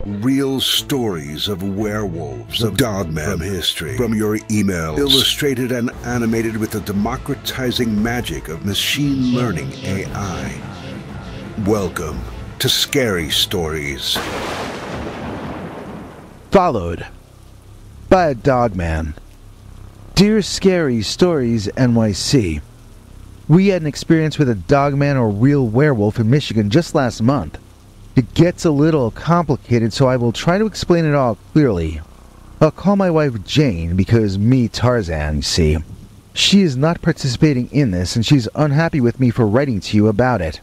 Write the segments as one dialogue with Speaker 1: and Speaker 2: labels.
Speaker 1: Real stories of werewolves, of Dogman from history, from your emails, illustrated and animated with the democratizing magic of machine learning AI. Welcome to Scary Stories.
Speaker 2: Followed by a Dogman. Dear Scary Stories NYC, we had an experience with a Dogman or real werewolf in Michigan just last month. It gets a little complicated, so I will try to explain it all clearly. I'll call my wife Jane because me, Tarzan, you see. She is not participating in this and she's unhappy with me for writing to you about it.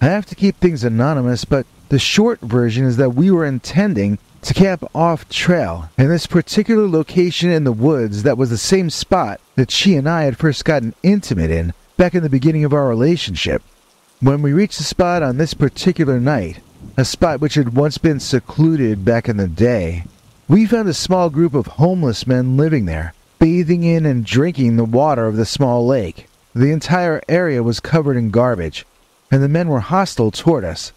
Speaker 2: I have to keep things anonymous, but the short version is that we were intending to camp off trail in this particular location in the woods that was the same spot that she and I had first gotten intimate in back in the beginning of our relationship. When we reached the spot on this particular night, a spot which had once been secluded back in the day, we found a small group of homeless men living there, bathing in and drinking the water of the small lake. The entire area was covered in garbage, and the men were hostile toward us.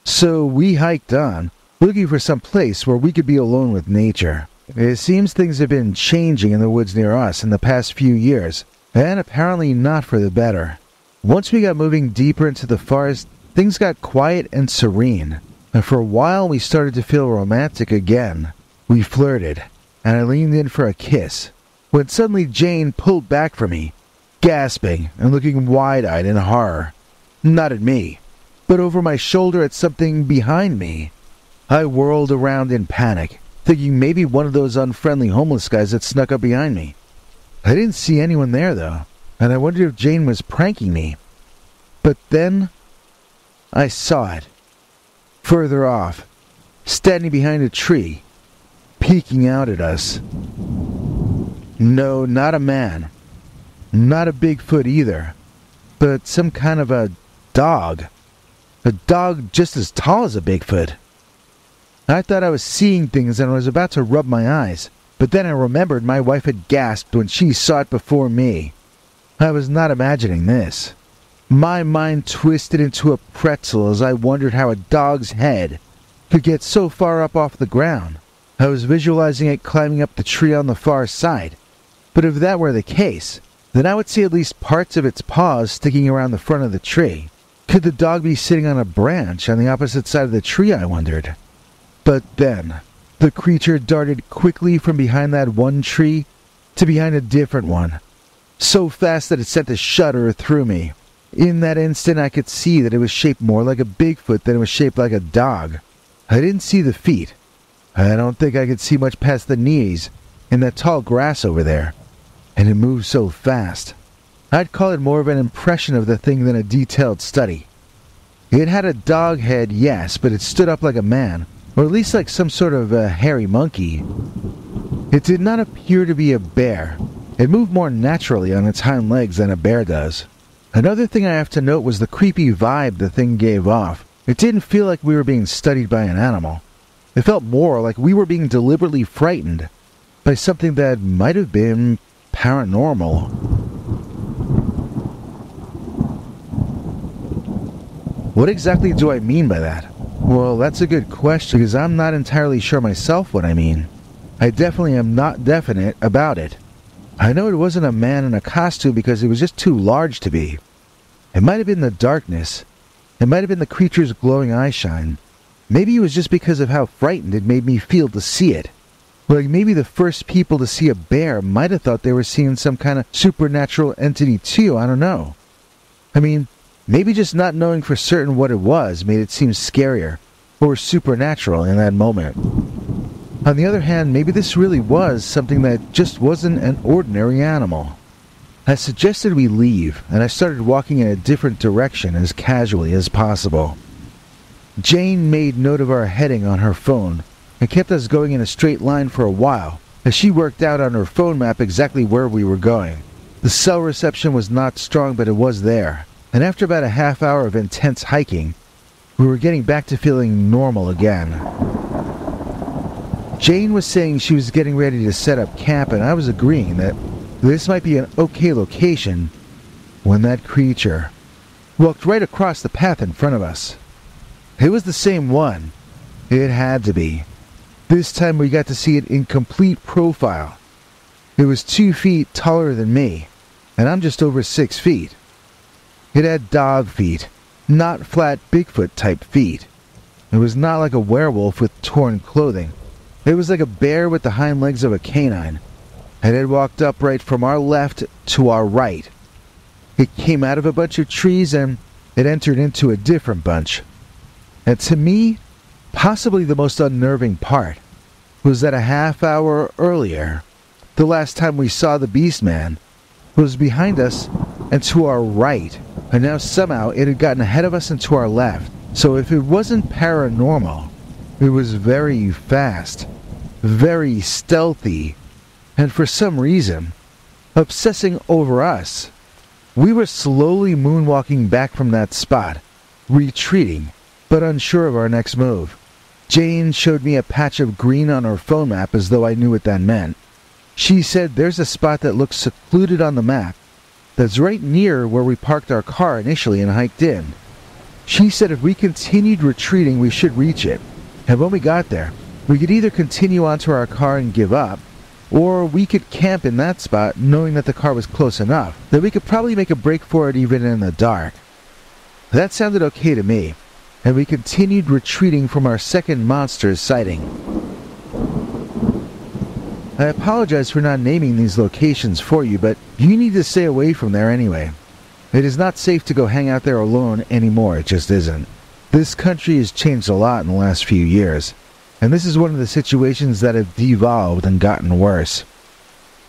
Speaker 2: So we hiked on, looking for some place where we could be alone with nature. It seems things have been changing in the woods near us in the past few years, and apparently not for the better. Once we got moving deeper into the forest, things got quiet and serene, and for a while we started to feel romantic again. We flirted, and I leaned in for a kiss, when suddenly Jane pulled back from me, gasping and looking wide-eyed in horror. Not at me, but over my shoulder at something behind me. I whirled around in panic, thinking maybe one of those unfriendly homeless guys had snuck up behind me. I didn't see anyone there, though, and I wondered if Jane was pranking me. But then I saw it, further off, standing behind a tree, peeking out at us. No, not a man. Not a Bigfoot either, but some kind of a dog. A dog just as tall as a Bigfoot. I thought I was seeing things and I was about to rub my eyes, but then I remembered my wife had gasped when she saw it before me. I was not imagining this. My mind twisted into a pretzel as I wondered how a dog's head could get so far up off the ground. I was visualizing it climbing up the tree on the far side, but if that were the case, then I would see at least parts of its paws sticking around the front of the tree. Could the dog be sitting on a branch on the opposite side of the tree, I wondered. But then, the creature darted quickly from behind that one tree to behind a different one, so fast that it sent a shudder through me. In that instant, I could see that it was shaped more like a Bigfoot than it was shaped like a dog. I didn't see the feet. I don't think I could see much past the knees in that tall grass over there, and it moved so fast. I'd call it more of an impression of the thing than a detailed study. It had a dog head, yes, but it stood up like a man, or at least like some sort of a hairy monkey. It did not appear to be a bear. It moved more naturally on its hind legs than a bear does. Another thing I have to note was the creepy vibe the thing gave off. It didn't feel like we were being studied by an animal. It felt more like we were being deliberately frightened by something that might have been paranormal. What exactly do I mean by that? Well, that's a good question because I'm not entirely sure myself what I mean. I definitely am not definite about it. I know it wasn't a man in a costume because it was just too large to be. It might have been the darkness. It might have been the creature's glowing eyeshine. Maybe it was just because of how frightened it made me feel to see it. Like maybe the first people to see a bear might have thought they were seeing some kind of supernatural entity too, I don't know. I mean, maybe just not knowing for certain what it was made it seem scarier or supernatural in that moment. On the other hand, maybe this really was something that just wasn't an ordinary animal. I suggested we leave, and I started walking in a different direction as casually as possible. Jane made note of our heading on her phone and kept us going in a straight line for a while as she worked out on her phone map exactly where we were going. The cell reception was not strong, but it was there, and after about a half hour of intense hiking, we were getting back to feeling normal again. Jane was saying she was getting ready to set up camp, and I was agreeing that this might be an okay location when that creature walked right across the path in front of us. It was the same one, It had to be. This time we got to see it in complete profile. It was 2 feet taller than me, and I'm just over 6 feet. It had dog feet, not flat Bigfoot type feet. It was not like a werewolf with torn clothing. It was like a bear with the hind legs of a canine. And it walked upright from our left to our right. It came out of a bunch of trees and it entered into a different bunch. And to me, possibly the most unnerving part was that a half hour earlier, the last time we saw the beast man, was behind us and to our right, and now somehow it had gotten ahead of us and to our left. So if it wasn't paranormal, it was very fast, very stealthy, and for some reason, obsessing over us. We were slowly moonwalking back from that spot, retreating, but unsure of our next move. Jane showed me a patch of green on her phone map as though I knew what that meant. She said there's a spot that looks secluded on the map that's right near where we parked our car initially and hiked in. She said if we continued retreating we should reach it, and when we got there, we could either continue onto our car and give up, or we could camp in that spot knowing that the car was close enough that we could probably make a break for it even in the dark. That sounded okay to me, and we continued retreating from our second monster's sighting. I apologize for not naming these locations for you, but you need to stay away from there anyway. It is not safe to go hang out there alone anymore, it just isn't. This country has changed a lot in the last few years, and this is one of the situations that have devolved and gotten worse.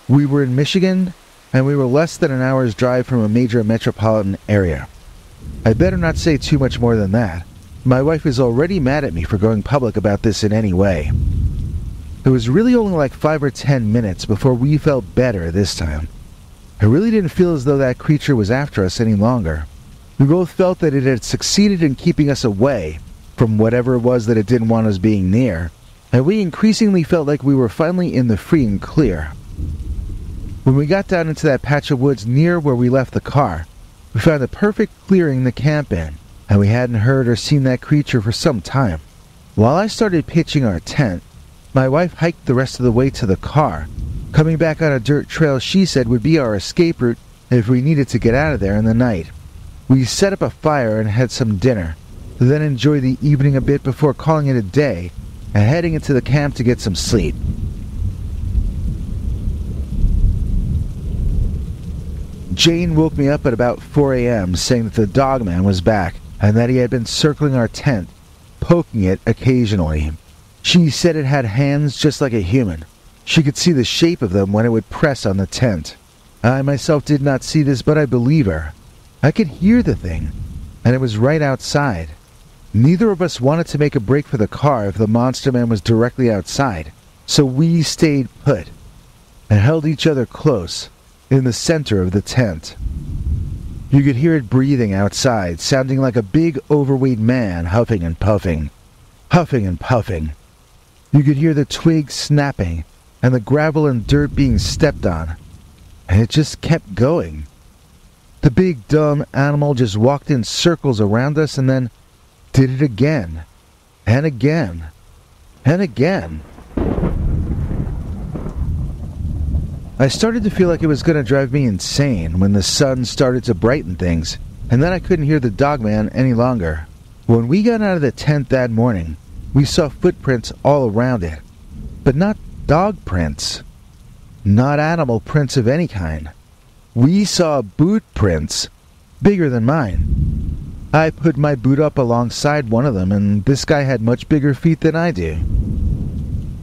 Speaker 2: We were in Michigan, and we were less than an hour's drive from a major metropolitan area. I better not say too much more than that. My wife is already mad at me for going public about this in any way. It was really only like 5 or 10 minutes before we felt better this time. I really didn't feel as though that creature was after us any longer. We both felt that it had succeeded in keeping us away from whatever it was that it didn't want us being near, and we increasingly felt like we were finally in the free and clear. When we got down into that patch of woods near where we left the car, we found a perfect clearing to camp in, and we hadn't heard or seen that creature for some time. While I started pitching our tent, my wife hiked the rest of the way to the car, coming back on a dirt trail she said would be our escape route if we needed to get out of there in the night. We set up a fire and had some dinner, then enjoyed the evening a bit before calling it a day and heading into the camp to get some sleep. Jane woke me up at about 4 a.m. saying that the Dogman was back and that he had been circling our tent, poking it occasionally. She said it had hands just like a human. She could see the shape of them when it would press on the tent. I myself did not see this, but I believe her. I could hear the thing, and it was right outside. Neither of us wanted to make a break for the car if the monster man was directly outside, so we stayed put and held each other close in the center of the tent. You could hear it breathing outside, sounding like a big overweight man huffing and puffing. Huffing and puffing. You could hear the twigs snapping and the gravel and dirt being stepped on, and it just kept going. The big dumb animal just walked in circles around us and then did it again, and again, and again. I started to feel like it was going to drive me insane when the sun started to brighten things, and then I couldn't hear the Dogman any longer. When we got out of the tent that morning, we saw footprints all around it, but not dog prints, not animal prints of any kind. We saw boot prints, bigger than mine. I put my boot up alongside one of them, and this guy had much bigger feet than I do.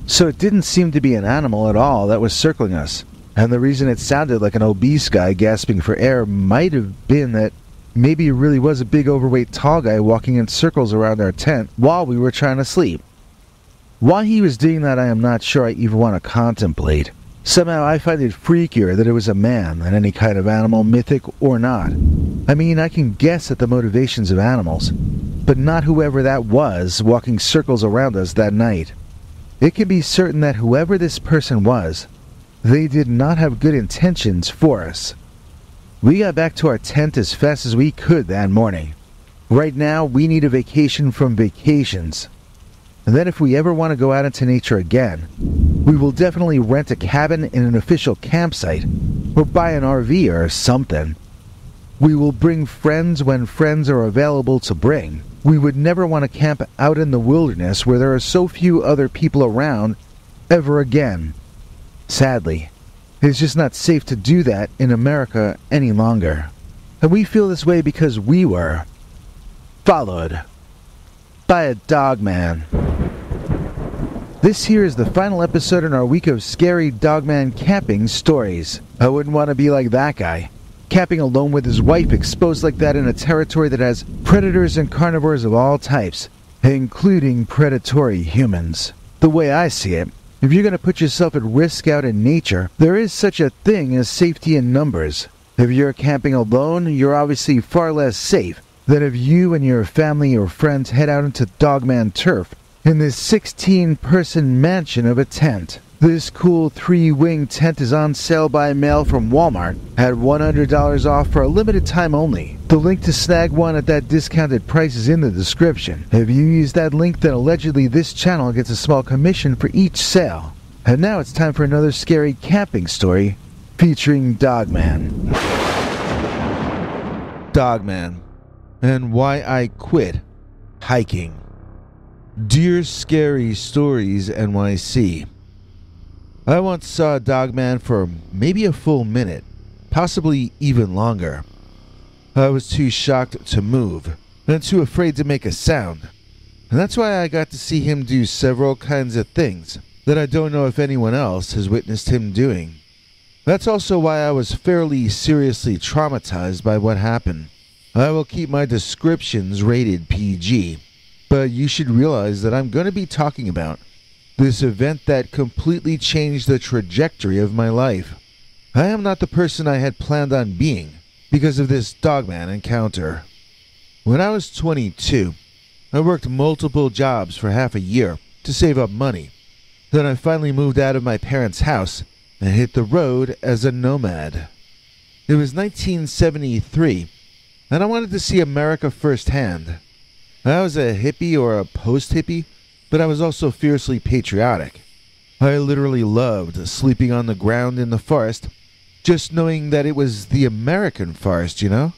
Speaker 2: So it didn't seem to be an animal at all that was circling us, and the reason it sounded like an obese guy gasping for air might have been that maybe it really was a big overweight tall guy walking in circles around our tent while we were trying to sleep. Why he was doing that I am not sure I even want to contemplate. Somehow I find it freakier that it was a man than any kind of animal, mythic or not. I mean, I can guess at the motivations of animals, but not whoever that was walking circles around us that night. It can be certain that whoever this person was, they did not have good intentions for us. We got back to our tent as fast as we could that morning. Right now, we need a vacation from vacations. And then if we ever want to go out into nature again, we will definitely rent a cabin in an official campsite, or buy an RV or something. We will bring friends when friends are available to bring. We would never want to camp out in the wilderness where there are so few other people around ever again. Sadly, it's just not safe to do that in America any longer. And we feel this way because we were followed by a dogman. This here is the final episode in our week of scary dogman camping stories. I wouldn't want to be like that guy, camping alone with his wife exposed like that in a territory that has predators and carnivores of all types, including predatory humans. The way I see it, if you're going to put yourself at risk out in nature, there is such a thing as safety in numbers. If you're camping alone, you're obviously far less safe than if you and your family or friends head out into dogman turf in this 16-person mansion of a tent. This cool 3-wing tent is on sale by mail from Walmart at $100 off for a limited time only. The link to snag one at that discounted price is in the description. If you use that link, then allegedly this channel gets a small commission for each sale. And now it's time for another scary camping story featuring Dogman. Dogman, and why I quit hiking. Dear Scary Stories NYC. I once saw a dogman for maybe a full minute, possibly even longer. I was too shocked to move, and too afraid to make a sound. And that's why I got to see him do several kinds of things that I don't know if anyone else has witnessed him doing. That's also why I was fairly seriously traumatized by what happened. I will keep my descriptions rated PG, but you should realize that I'm going to be talking about this event that completely changed the trajectory of my life. I am not the person I had planned on being because of this dogman encounter. When I was 22, I worked multiple jobs for half a year to save up money. Then I finally moved out of my parents' house and hit the road as a nomad. It was 1973, and I wanted to see America firsthand. I was a hippie or a post-hippie, but I was also fiercely patriotic. I literally loved sleeping on the ground in the forest, just knowing that it was the American forest, you know?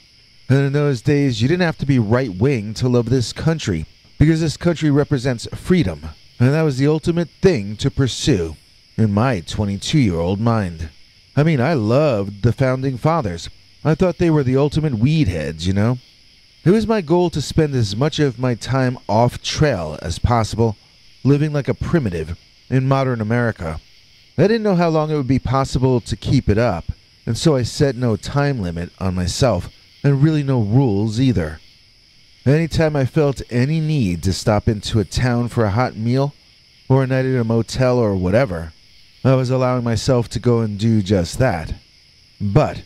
Speaker 2: And in those days, you didn't have to be right-wing to love this country, because this country represents freedom, and that was the ultimate thing to pursue in my 22-year-old mind. I mean, I loved the Founding Fathers. I thought they were the ultimate weed heads, you know? It was my goal to spend as much of my time off-trail as possible, living like a primitive in modern America. I didn't know how long it would be possible to keep it up, and so I set no time limit on myself, and really no rules either. Anytime I felt any need to stop into a town for a hot meal, or a night at a motel or whatever, I was allowing myself to go and do just that. But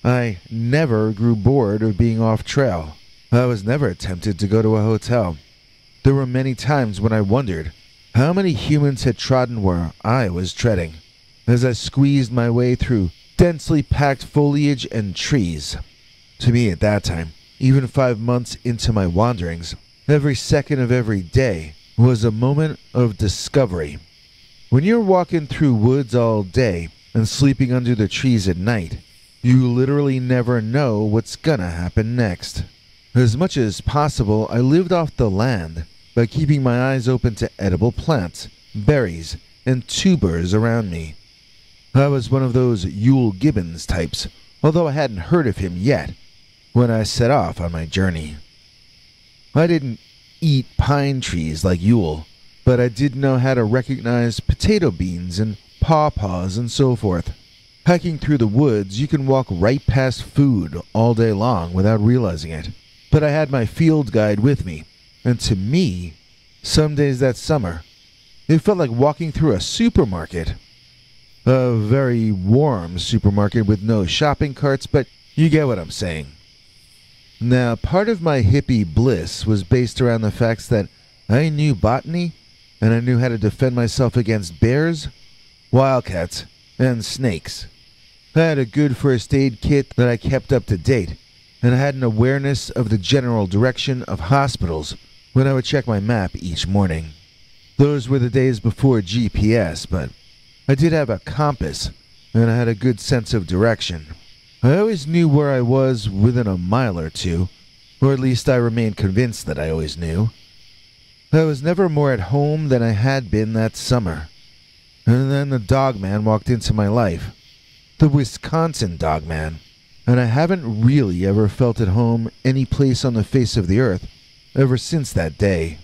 Speaker 2: I never grew bored of being off-trail. I was never tempted to go to a hotel. There were many times when I wondered how many humans had trodden where I was treading, as I squeezed my way through densely packed foliage and trees. To me at that time, even 5 months into my wanderings, every second of every day was a moment of discovery. When you're walking through woods all day and sleeping under the trees at night, you literally never know what's gonna happen next. As much as possible, I lived off the land by keeping my eyes open to edible plants, berries, and tubers around me. I was one of those Yule Gibbons types, although I hadn't heard of him yet when I set off on my journey. I didn't eat pine trees like Yule, but I did know how to recognize potato beans and pawpaws and so forth. Hiking through the woods, you can walk right past food all day long without realizing it. But I had my field guide with me, and to me, some days that summer, it felt like walking through a supermarket. A very warm supermarket with no shopping carts, but you get what I'm saying. Now, part of my hippie bliss was based around the facts that I knew botany, and I knew how to defend myself against bears, wildcats, and snakes. I had a good first aid kit that I kept up to date, and I had an awareness of the general direction of hospitals when I would check my map each morning. Those were the days before GPS, but I did have a compass, and I had a good sense of direction. I always knew where I was within a mile or two, or at least I remained convinced that I always knew. I was never more at home than I had been that summer. And then the Dogman walked into my life. The Wisconsin Dogman. And I haven't really ever felt at home any place on the face of the earth ever since that day.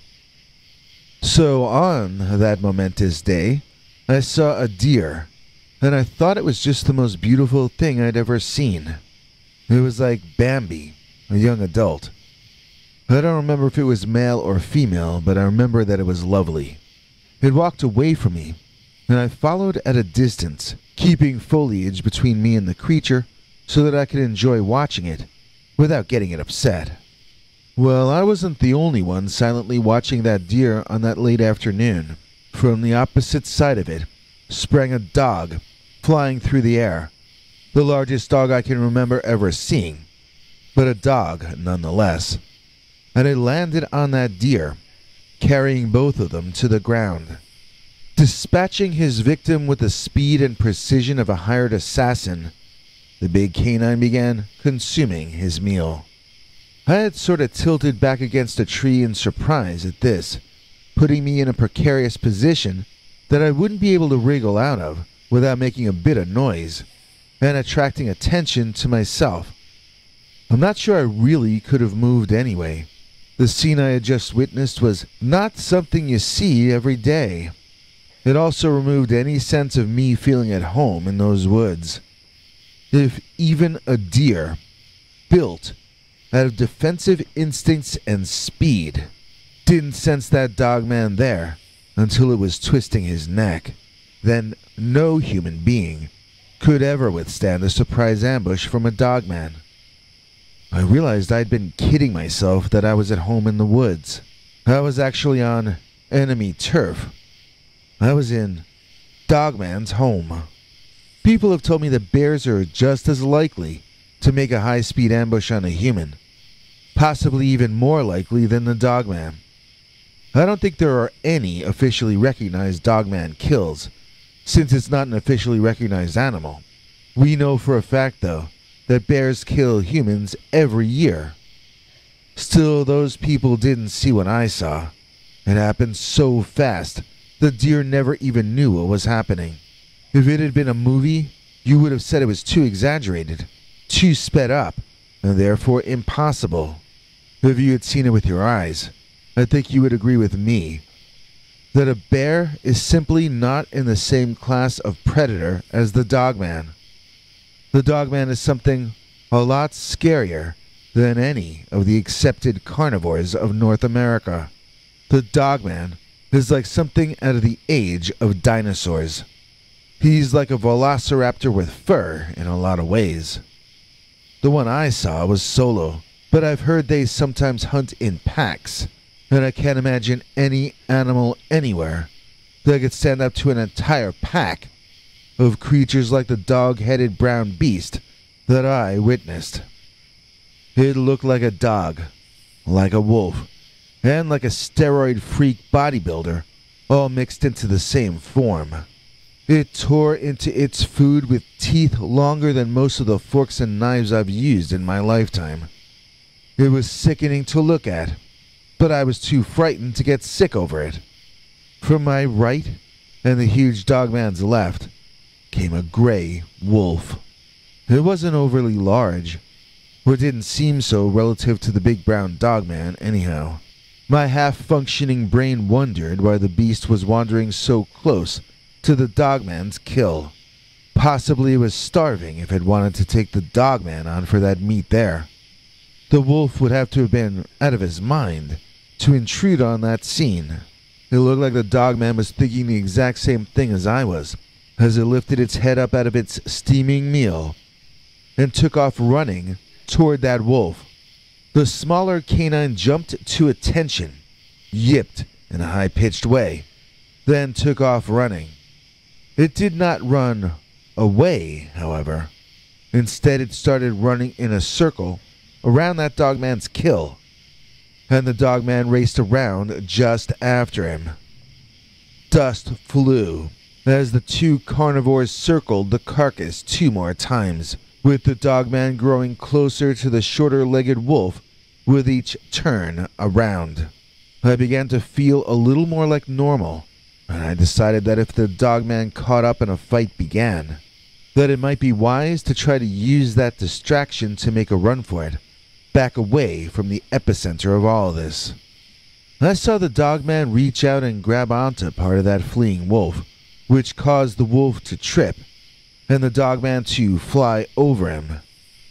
Speaker 2: So on that momentous day, I saw a deer, and I thought it was just the most beautiful thing I'd ever seen. It was like Bambi, a young adult. I don't remember if it was male or female, but I remember that it was lovely. It walked away from me, and I followed at a distance, keeping foliage between me and the creature so that I could enjoy watching it without getting it upset. Well, I wasn't the only one silently watching that deer on that late afternoon. From the opposite side of it sprang a dog, flying through the air. The largest dog I can remember ever seeing, but a dog nonetheless. And it landed on that deer, carrying both of them to the ground. Dispatching his victim with the speed and precision of a hired assassin, the big canine began consuming his meal. I had sort of tilted back against a tree in surprise at this, putting me in a precarious position that I wouldn't be able to wriggle out of without making a bit of noise, and attracting attention to myself. I'm not sure I really could have moved anyway. The scene I had just witnessed was not something you see every day. It also removed any sense of me feeling at home in those woods. If even a deer, built out of defensive instincts and speed, didn't sense that Dogman there until it was twisting his neck, then no human being could ever withstand a surprise ambush from a Dogman. I realized I'd been kidding myself that I was at home in the woods. I was actually on enemy turf. I was in Dogman's home. People have told me that bears are just as likely to make a high-speed ambush on a human, possibly even more likely than the Dogman. I don't think there are any officially recognized Dogman kills, since it's not an officially recognized animal. We know for a fact, though, that bears kill humans every year. Still, those people didn't see what I saw. It happened so fast, the deer never even knew what was happening. If it had been a movie, you would have said it was too exaggerated, too sped up, and therefore impossible. If you had seen it with your eyes, I think you would agree with me that a bear is simply not in the same class of predator as the Dogman. The Dogman is something a lot scarier than any of the accepted carnivores of North America. The Dogman is like something out of the age of dinosaurs. He's like a velociraptor with fur in a lot of ways. The one I saw was solo, but I've heard they sometimes hunt in packs, and I can't imagine any animal anywhere that could stand up to an entire pack of creatures like the dog-headed brown beast that I witnessed. It looked like a dog, like a wolf, and like a steroid freak bodybuilder, all mixed into the same form. It tore into its food with teeth longer than most of the forks and knives I've used in my lifetime. It was sickening to look at, but I was too frightened to get sick over it. From my right and the huge Dogman's left came a gray wolf. It wasn't overly large, or didn't seem so relative to the big brown Dogman anyhow. My half-functioning brain wondered why the beast was wandering so close to the Dogman's kill. Possibly it was starving if it wanted to take the Dogman on for that meat there. The wolf would have to have been out of his mind to intrude on that scene. It looked like the Dogman was thinking the exact same thing as I was, as it lifted its head up out of its steaming meal and took off running toward that wolf. The smaller canine jumped to attention, yipped in a high-pitched way, then took off running. It did not run away, however. Instead, it started running in a circle around that Dogman's kill, and the Dogman raced around just after him. Dust flew as the two carnivores circled the carcass 2 more times, with the Dogman growing closer to the shorter-legged wolf with each turn around. I began to feel a little more like normal, and I decided that if the Dogman caught up and a fight began, that it might be wise to try to use that distraction to make a run for it, back away from the epicenter of all this. I saw the Dogman reach out and grab onto part of that fleeing wolf, which caused the wolf to trip, and the Dogman to fly over him.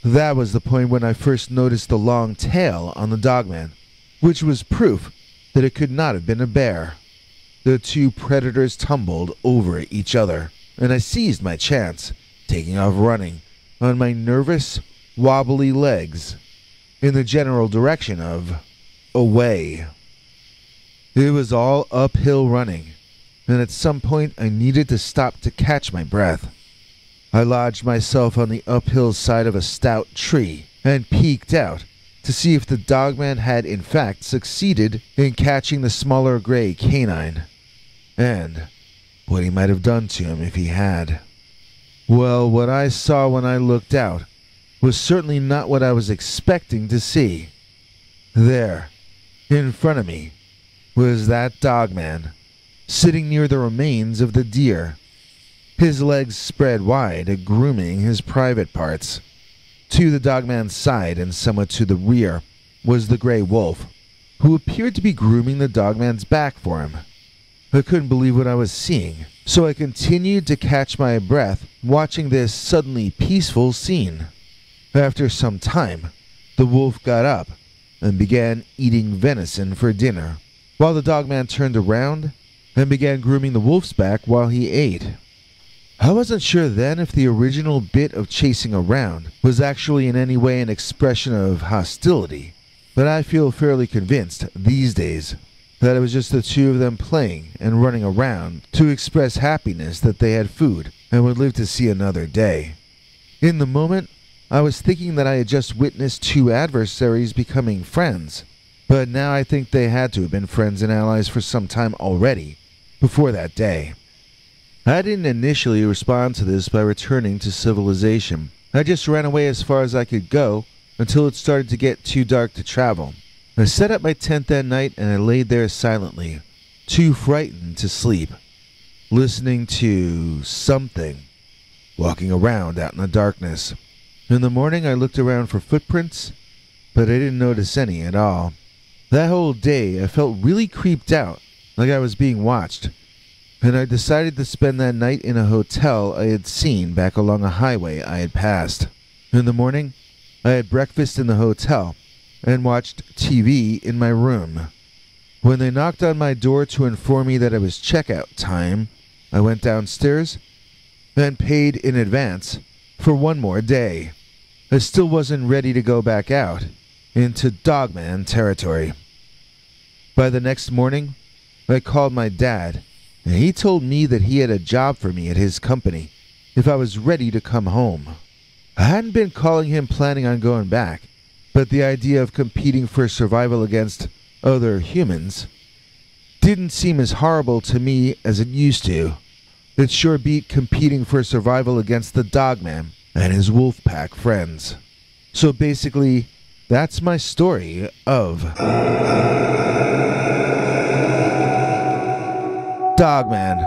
Speaker 2: That was the point when I first noticed the long tail on the Dogman, which was proof that it could not have been a bear. The two predators tumbled over each other, and I seized my chance, taking off running on my nervous, wobbly legs in the general direction of away. It was all uphill running, and at some point I needed to stop to catch my breath. I lodged myself on the uphill side of a stout tree and peeked out to see if the Dogman had in fact succeeded in catching the smaller gray canine, and what he might have done to him if he had. Well, what I saw when I looked out was certainly not what I was expecting to see. There, in front of me, was that Dogman, sitting near the remains of the deer, his legs spread wide, grooming his private parts. To the Dogman's side and somewhat to the rear was the gray wolf, who appeared to be grooming the Dogman's back for him. I couldn't believe what I was seeing, so I continued to catch my breath watching this suddenly peaceful scene. After some time, the wolf got up and began eating venison for dinner, while the Dogman turned around and began grooming the wolf's back while he ate. I wasn't sure then if the original bit of chasing around was actually in any way an expression of hostility, but I feel fairly convinced these days that it was just the two of them playing and running around to express happiness that they had food and would live to see another day. In the moment, I was thinking that I had just witnessed two adversaries becoming friends, but now I think they had to have been friends and allies for some time already, before that day. I didn't initially respond to this by returning to civilization. I just ran away as far as I could go until it started to get too dark to travel. I set up my tent that night and I laid there silently, too frightened to sleep, listening to something walking around out in the darkness. In the morning I looked around for footprints, but I didn't notice any at all. That whole day I felt really creeped out, like I was being watched, and I decided to spend that night in a hotel I had seen back along a highway I had passed. In the morning, I had breakfast in the hotel and watched TV in my room. When they knocked on my door to inform me that it was checkout time, I went downstairs and paid in advance for one more day. I still wasn't ready to go back out into Dogman territory. By the next morning, I called my dad, and he told me that he had a job for me at his company if I was ready to come home. I hadn't been calling him planning on going back, but the idea of competing for survival against other humans didn't seem as horrible to me as it used to. It sure beat competing for survival against the Dogman and his wolf pack friends. So basically, that's my story of Dogman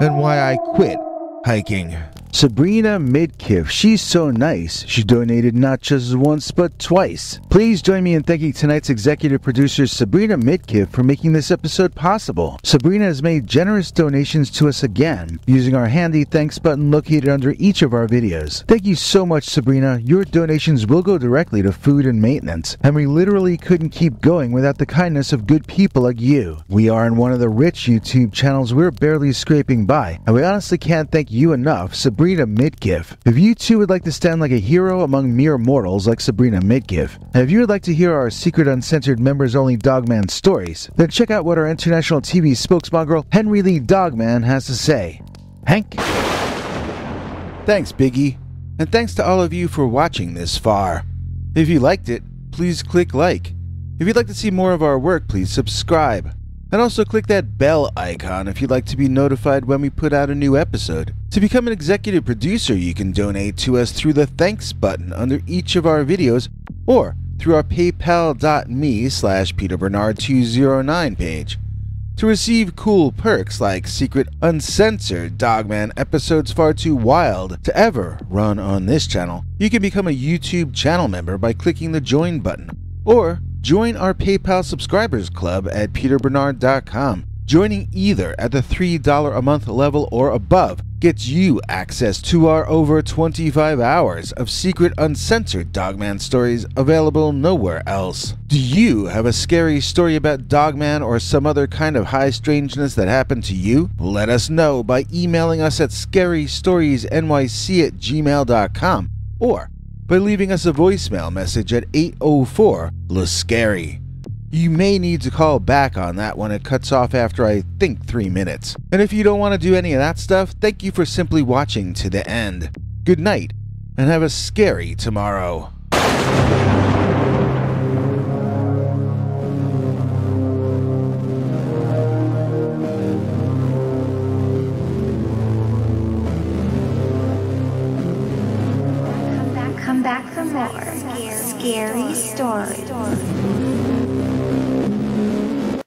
Speaker 2: and why I quit hiking.
Speaker 3: Sabrina Midkiff, she's so nice. She donated not just once, but twice. Please join me in thanking tonight's executive producer, Sabrina Midkiff, for making this episode possible. Sabrina has made generous donations to us again, using our handy thanks button located under each of our videos. Thank you so much, Sabrina. Your donations will go directly to food and maintenance, and we literally couldn't keep going without the kindness of good people like you. We are in one of the rich YouTube channels we're barely scraping by, and we honestly can't thank you enough, Sabrina Midkiff. If you too would like to stand like a hero among mere mortals like Sabrina Midkiff, and if you would like to hear our secret uncensored members-only Dogman stories, then check out what our international TV spokesmongrel Henry Lee Dogman has to say. Hank?
Speaker 2: Thanks, Biggie, and thanks to all of you for watching this far. If you liked it, please click like. If you'd like to see more of our work, please subscribe. And also click that bell icon if you'd like to be notified when we put out a new episode. To become an executive producer, you can donate to us through the thanks button under each of our videos or through our paypal.me/PeterBernard209 page. To receive cool perks like secret uncensored Dogman episodes far too wild to ever run on this channel, you can become a YouTube channel member by clicking the join button, or join our PayPal subscribers club at peterbernard.com. Joining either at the $3 a month level or above gets you access to our over 25 hours of secret uncensored Dogman stories available nowhere else. Do you have a scary story about Dogman or some other kind of high strangeness that happened to you? Let us know by emailing us at scarystoriesnyc@gmail.com or by leaving us a voicemail message at 804-LA-SCARY. You may need to call back on that one. It cuts off after, I think, 3 minutes. And if you don't want to do any of that stuff, thank you for simply watching to the end. Good night, and have a scary tomorrow.
Speaker 4: Come back for more scary stories.